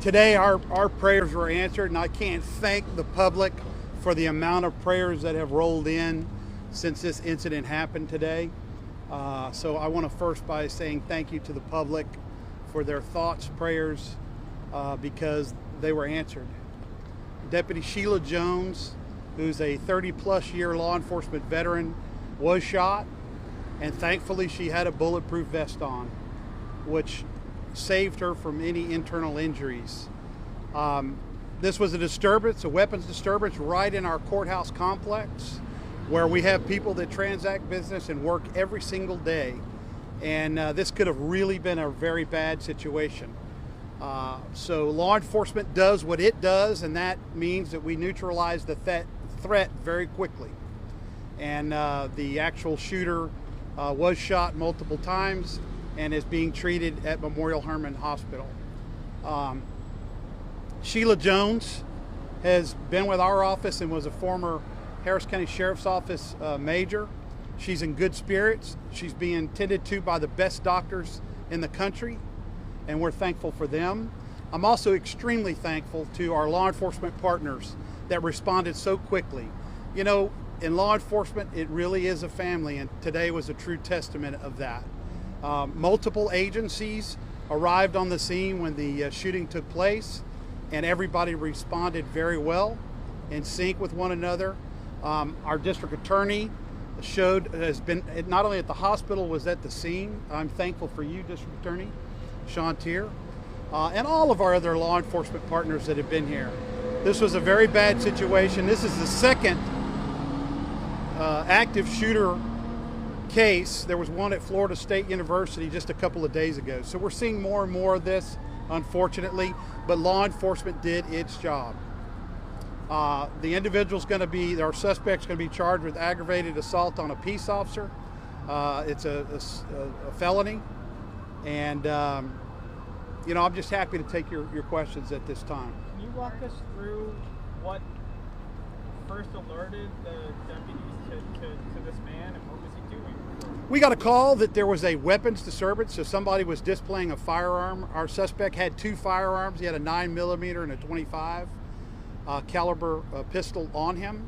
Today our prayers were answered, and I can't thank the public for the amount of prayers that have rolled in since this incident happened today. So I want to first by saying thank you to the public for their thoughts, prayers, because they were answered. Deputy Sheila Jones, who's a 30-plus year law enforcement veteran, was shot, and thankfully she had a bulletproof vest on, which saved her from any internal injuries. This was a disturbance, a weapons disturbance, right in our courthouse complex, where we have people that transact business and work every single day. And this could have really been a very bad situation. So law enforcement does what it does, and that means that we neutralize the threat very quickly. And the actual shooter was shot multiple times and is being treated at Memorial Hermann Hospital. Sheila Jones has been with our office and was a former Harris County Sheriff's Office major. She's in good spirits. She's being tended to by the best doctors in the country, and we're thankful for them. I'm also extremely thankful to our law enforcement partners that responded so quickly. You know, in law enforcement, it really is a family, and today was a true testament of that. Multiple agencies arrived on the scene when the shooting took place, and everybody responded very well, in sync with one another. Our district attorney has been not only at the hospital, was at the scene. I'm thankful for you, District Attorney Sean Tier, and all of our other law enforcement partners that have been here. This was a very bad situation. This is the second active shooter case. There was one at Florida State University just a couple of days ago. So we're seeing more and more of this, unfortunately, but law enforcement did its job. The individual's going to be, our suspect's going to be charged with aggravated assault on a peace officer. It's a felony. And, you know, I'm just happy to take your questions at this time. Can you walk us through what first alerted the deputies to this man, and what was he doing? We got a call that there was a weapons disturbance, so somebody was displaying a firearm. Our suspect had two firearms. He had a 9mm and a 25 caliber pistol on him.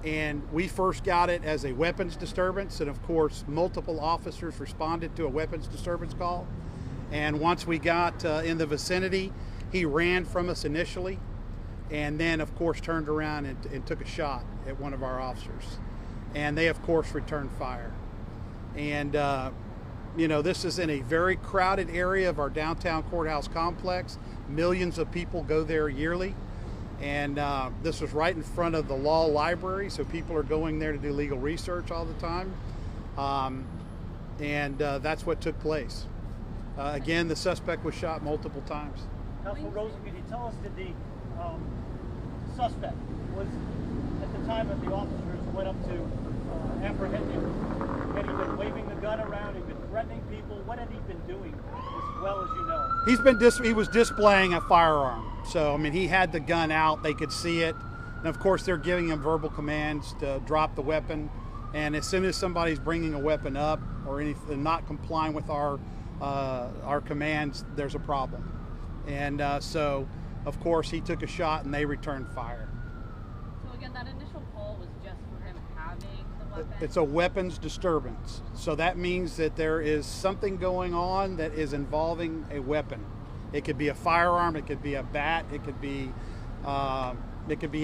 And we first got it as a weapons disturbance, and of course multiple officers responded to a weapons disturbance call. And once we got in the vicinity, he ran from us initially, and then of course turned around and took a shot at one of our officers. And they of course returned fire. And you know, this is in a very crowded area of our downtown courthouse complex. Millions of people go there yearly. And this was right in front of the law library, so people are going there to do legal research all the time. That's what took place. Again, the suspect was shot multiple times. Constable Rosen, can you tell us, did the suspect was, at the time that the officers went up to apprehend him, had he been waving the gun around, had he been threatening people? What had he been doing, as well as you know? He was displaying a firearm. So, I mean, he had the gun out, they could see it. And of course, they're giving him verbal commands to drop the weapon. And as soon as somebody's bringing a weapon up or anything, not complying with our commands, there's a problem. And so, of course, he took a shot and they returned fire. So again, that initial call was just for him having the weapon? It's a weapons disturbance. So that means that there is something going on that is involving a weapon. It could be a firearm, it could be a bat, it could be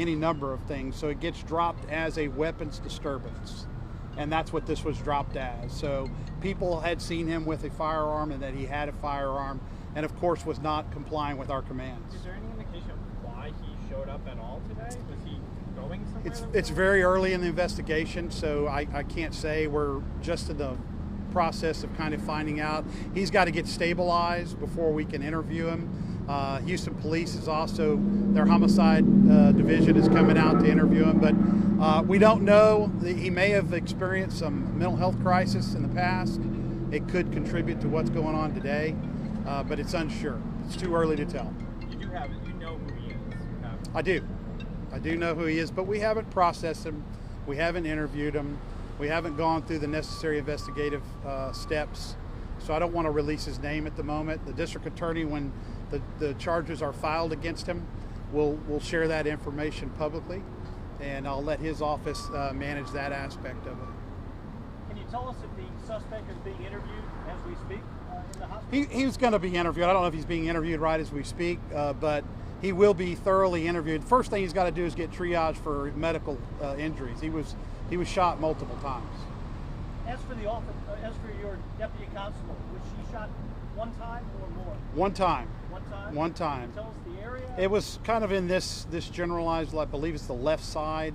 any number of things. So it gets dropped as a weapons disturbance. And that's what this was dropped as. So people had seen him with a firearm and that he had a firearm, and of course was not complying with our commands. Is there any indication of why he showed up at all today? Was he going somewhere? It's very early in the investigation, so I can't say. We're just in the process of kind of finding out. He's got to get stabilized before we can interview him. Houston Police is also, their homicide division is coming out to interview him, but we don't know. He may have experienced some mental health crisis in the past. It could contribute to what's going on today, but it's unsure. It's too early to tell. You do have it. You know who he is. I do know who he is, but we haven't processed him. We haven't interviewed him. We haven't gone through the necessary investigative steps. So I don't want to release his name at the moment. The district attorney, when the charges are filed against him, we'll share that information publicly, and I'll let his office manage that aspect of it. Can you tell us if the suspect is being interviewed as we speak in the hospital? He's going to be interviewed. I don't know if he's being interviewed right as we speak, but he will be thoroughly interviewed. The first thing he's got to do is get triaged for medical injuries. He was shot multiple times. As for your deputy constable, was she shot one time or more? One time. One time? One time. Can you tell us the area? It was kind of in this generalized, I believe it's the left side,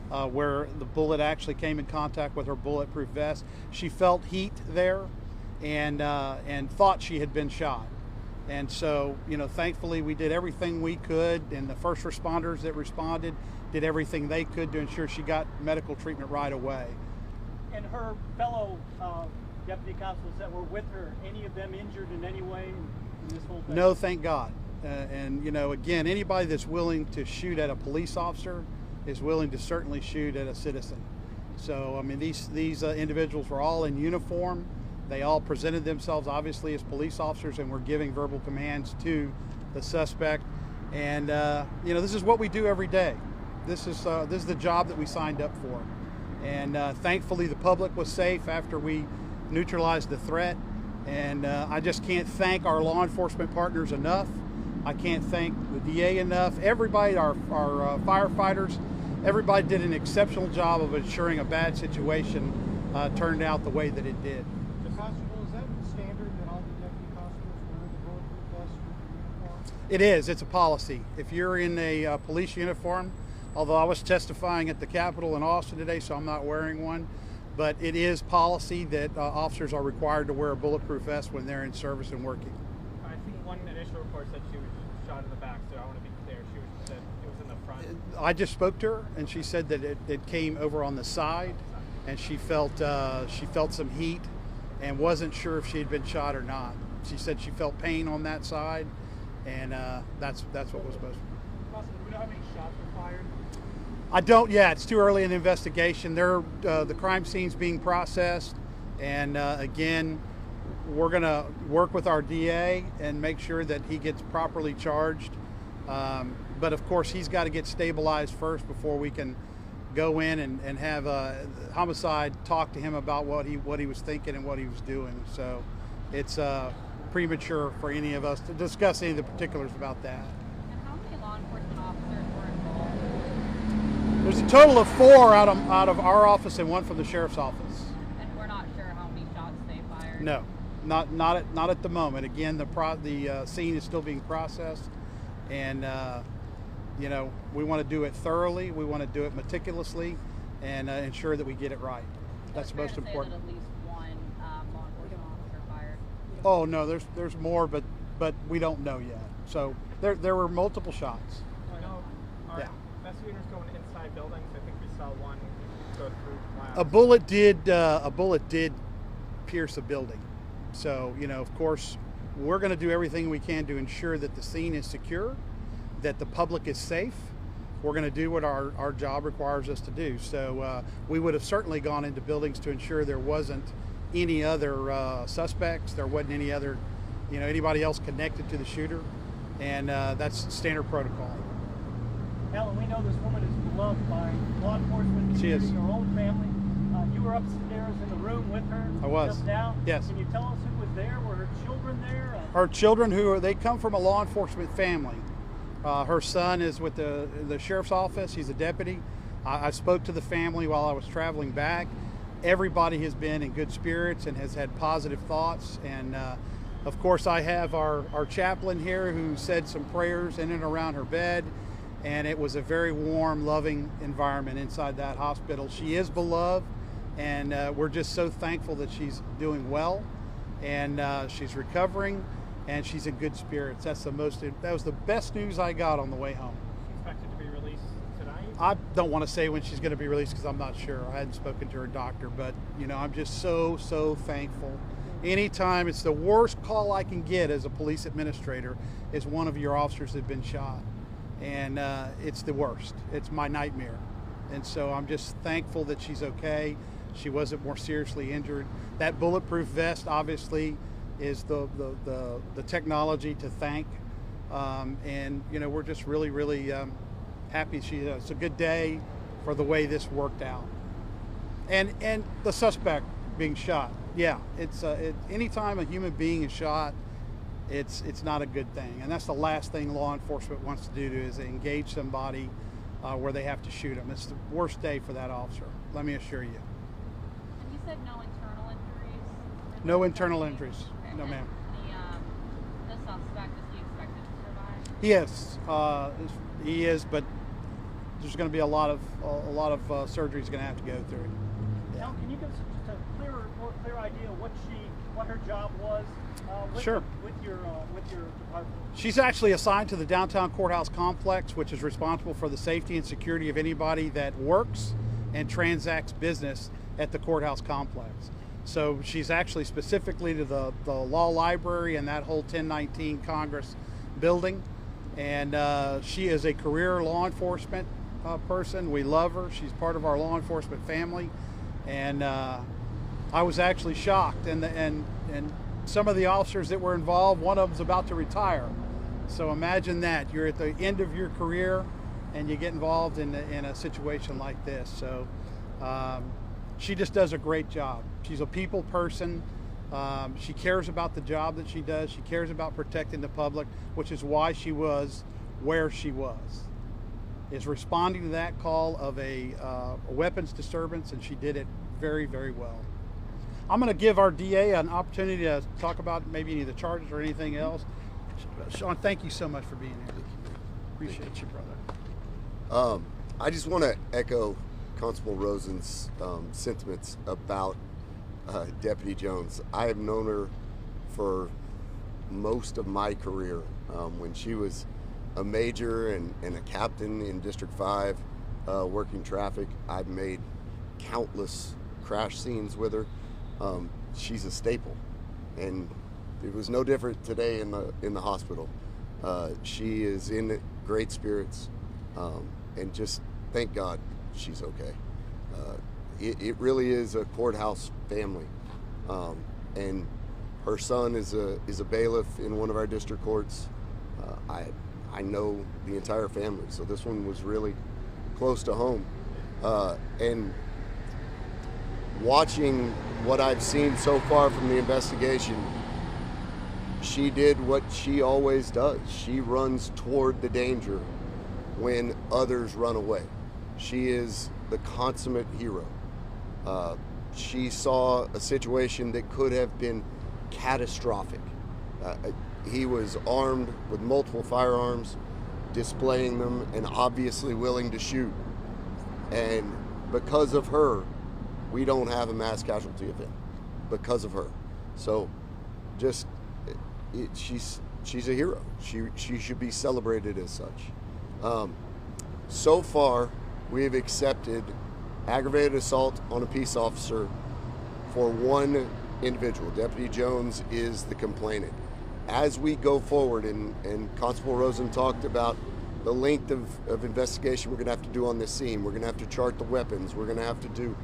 where the bullet actually came in contact with her bulletproof vest. She felt heat there, and thought she had been shot. And so, thankfully we did everything we could, and the first responders that responded did everything they could to ensure she got medical treatment right away. And her fellow deputy constables that were with her, any of them injured in any way in this whole thing? No, thank God. And again, anybody that's willing to shoot at a police officer is willing to certainly shoot at a citizen. So, I mean, these individuals were all in uniform. They all presented themselves obviously as police officers and were giving verbal commands to the suspect. And this is what we do every day. This is the job that we signed up for. And thankfully the public was safe after we neutralized the threat. And I just can't thank our law enforcement partners enough. I can't thank the DA enough. Everybody, our firefighters, everybody did an exceptional job of ensuring a bad situation turned out the way that it did. Constable, is that standard that all the deputy constables wear the bulletproof vest with the uniform? It is. It's a policy. If you're in a police uniform, although I was testifying at the Capitol in Austin today, so I'm not wearing one, but it is policy that officers are required to wear a bulletproof vest when they're in service and working. I think one initial report said she was shot in the back, so I want to be clear. She said it was in the front. I just spoke to her, and she said that it came over on the side, and she felt some heat, and wasn't sure if she had been shot or not. She said she felt pain on that side, and that's what was supposed to be. Constable, do we know how many shots were fired? I don't yet. It's too early in the investigation. The crime scene's being processed, and again, we're going to work with our DA and make sure that he gets properly charged. But of course, he's got to get stabilized first before we can go in and have homicide talk to him about what he was thinking and what he was doing. So it's premature for any of us to discuss any of the particulars about that. And how many law enforcement officers were involved? There's a total of 4 out of our office and 1 from the sheriff's office. And we're not sure how many shots they fired? No, not at the moment. Again, the scene is still being processed, and we want to do it thoroughly. We want to do it meticulously, and ensure that we get it right. That's most important. At least one law enforcement officer fired. Oh no, there's more, but we don't know yet. So there were multiple shots. I know our Yeah. investigators going inside buildings. I think we saw one go through glass. A bullet did pierce a building. So of course, we're going to do everything we can to ensure that the scene is secure, that the public is safe. We're going to do what our job requires us to do. So we would have certainly gone into buildings to ensure there wasn't any other suspects, there wasn't any other, anybody else connected to the shooter, and that's standard protocol. Alan, we know this woman is beloved by law enforcement, She is. her own family. You were upstairs in the room with her I was. just now. Yes. Can you tell us who was there? Were her children there? Her children, they come from a law enforcement family. Her son is with the sheriff's office. He's a deputy. I spoke to the family while I was traveling back. Everybody has been in good spirits and has had positive thoughts. And of course, I have our chaplain here who said some prayers in and around her bed. And it was a very warm, loving environment inside that hospital. She is beloved, and we're just so thankful that she's doing well, and she's recovering, and she's in good spirits. That was the best news I got on the way home. She's expected to be released tonight. I don't want to say when she's going to be released because I'm not sure. I hadn't spoken to her doctor, but I'm just so thankful. Anytime, it's the worst call I can get as a police administrator is one of your officers had been shot. And it's the worst. It's my nightmare. And so I'm just thankful that she's okay. She wasn't more seriously injured. That bulletproof vest obviously is the technology to thank And you know, we're just really happy. It's a good day for the way this worked out. And the suspect being shot, yeah, anytime a human being is shot, it's not a good thing, and that's the last thing law enforcement wants to do is engage somebody where they have to shoot them. It's the worst day for that officer, let me assure you. And you said no internal injuries? No internal injuries. Okay. No, ma'am. The suspect, is he expected to survive? He is, but there's going to be a lot of surgery he's going to have to go through. Now, can you give us just a more clear idea of what her job was? Sure. With your department. She's actually assigned to the downtown courthouse complex, which is responsible for the safety and security of anybody that works and transacts business at the courthouse complex. So she's actually specifically to the law library and that whole 1019 Congress building. And she is a career law enforcement person. We love her. She's part of our law enforcement family. And I was actually shocked. And some of the officers that were involved, one of them's about to retire. So imagine that. You're at the end of your career and you get involved in a situation like this. So she just does a great job. She's a people person. She cares about the job that she does. She cares about protecting the public, which is why she was where she was, is responding to that call of a weapons disturbance, and she did it very, very well. I'm going to give our DA an opportunity to talk about maybe any of the charges or anything else. Sean, thank you so much for being here. Appreciate you, brother. I just want to echo Constable Rosen's sentiments about Deputy Jones. I have known her for most of my career. When she was a major and a captain in District 5 working traffic, I've made countless crash scenes with her. She's a staple, and it was no different today in the hospital. She is in great spirits, and just thank God she's okay. It really is a courthouse family, and her son is a bailiff in one of our district courts. I know the entire family, so this one was really close to home. And watching what I've seen so far from the investigation, she did what she always does. She runs toward the danger when others run away. She is the consummate hero. She saw a situation that could have been catastrophic. He was armed with multiple firearms, displaying them, and obviously willing to shoot. And because of her, we don't have a mass casualty event. Because of her. So just, she's a hero. She should be celebrated as such. So far, we have accepted aggravated assault on a peace officer for one individual. Deputy Jones is the complainant. As we go forward, and Constable Rosen talked about the length of investigation we're going to have to do on this scene. We're going to have to chart the weapons. We're going to have to do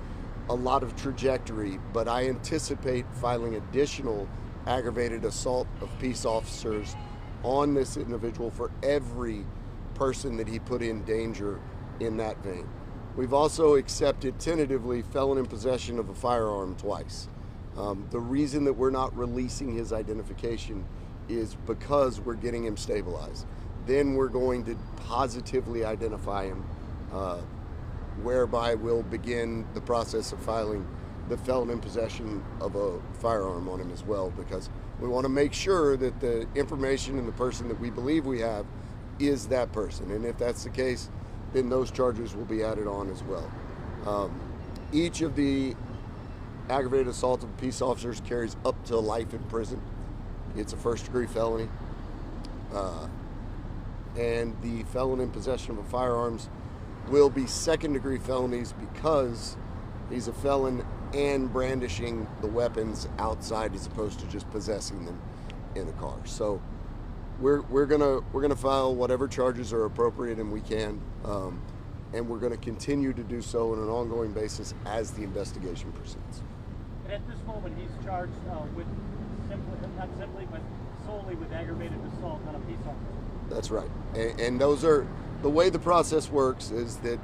a lot of trajectory, but I anticipate filing additional aggravated assault of peace officers on this individual for every person that he put in danger in that vein. We've also accepted tentatively felon in possession of a firearm twice. The reason that we're not releasing his identification is because we're getting him stabilized. Then we're going to positively identify him, whereby we'll begin the process of filing the felon in possession of a firearm on him as well, because we want to make sure that the information and the person that we believe we have is that person. And if that's the case, then those charges will be added on as well. Each of the aggravated assault of peace officers carries up to life in prison. It's a first-degree felony. And the felon in possession of a firearms will be second-degree felonies because he's a felon and brandishing the weapons outside as opposed to just possessing them in a car. So we're gonna file whatever charges are appropriate and we can, and we're gonna continue to do so on an ongoing basis as the investigation proceeds. And at this moment, he's charged with not simply, but solely with aggravated assault on a peace officer. That's right. And those are the way the process works is that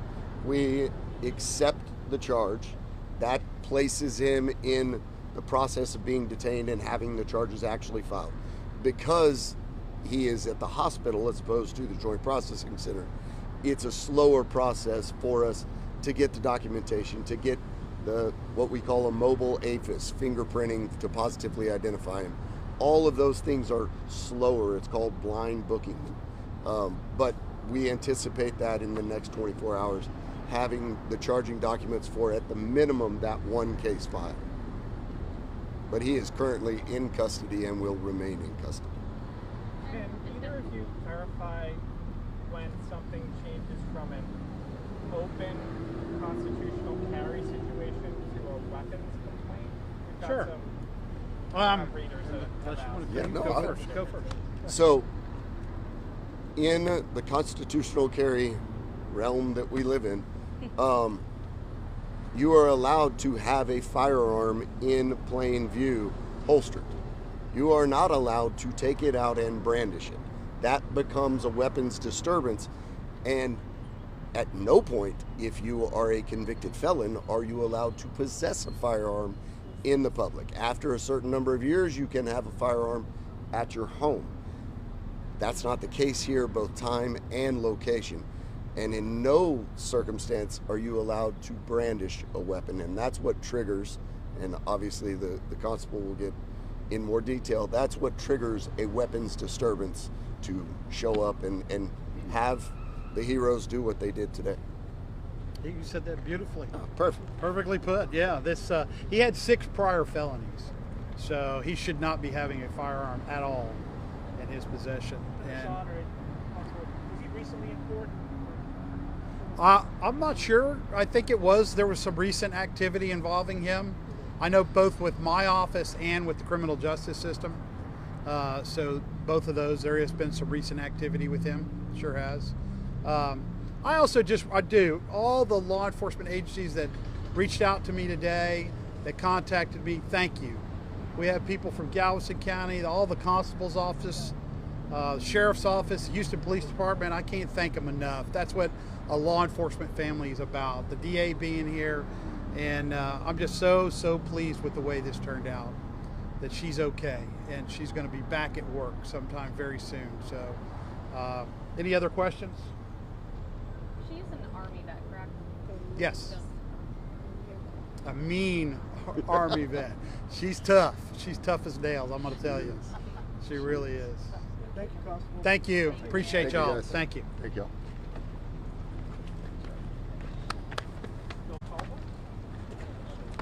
we accept the charge. That places him in the process of being detained and having the charges actually filed. Because he is at the hospital as opposed to the Joint Processing Center, it's a slower process for us to get the documentation, to get what we call a mobile AFIS, fingerprinting to positively identify him. All of those things are slower. It's called blind booking. But we anticipate that in the next 24 hours, having the charging documents for, at the minimum, that one case filed. But he is currently in custody and will remain in custody. Can either of you clarify when something changes from an open constitutional carry situation to a weapons complaint? We've got Sure. some readers that have asked. Yeah, no, Go first. So, in the constitutional carry realm that we live in, you are allowed to have a firearm in plain view, holstered. You are not allowed to take it out and brandish it. That becomes a weapons disturbance, and at no point, if you are a convicted felon, are you allowed to possess a firearm in the public. After a certain number of years, you can have a firearm at your home. That's not the case here, both time and location. And in no circumstance are you allowed to brandish a weapon. And that's what triggers, and obviously the constable will get in more detail, that's what triggers a weapons disturbance to show up and have the heroes do what they did today. You said that beautifully. Perfect. Perfectly put. Yeah, he had 6 prior felonies, so he should not be having a firearm at all in his possession. And Sean, was he recently in court? I'm not sure. I think there was some recent activity involving him. I know both with my office and with the criminal justice system. So both of those, there has been some recent activity with him. Sure has. I do. All the law enforcement agencies that reached out to me today, that contacted me, thank you. We have people from Galveston County, all the constable's office, sheriff's office, Houston Police Department. I can't thank them enough. That's what a law enforcement family is about. The DA being here, and I'm just so pleased with the way this turned out. That she's okay, and she's going to be back at work sometime very soon. So, any other questions? She's an Army vet, correct? Yes. A mean Army vet. She's tough. She's tough as nails, I'm going to tell you. She really is. Thank you, Constable. Thank you. Appreciate Thank you, y'all. guys. Thank you. Thank you.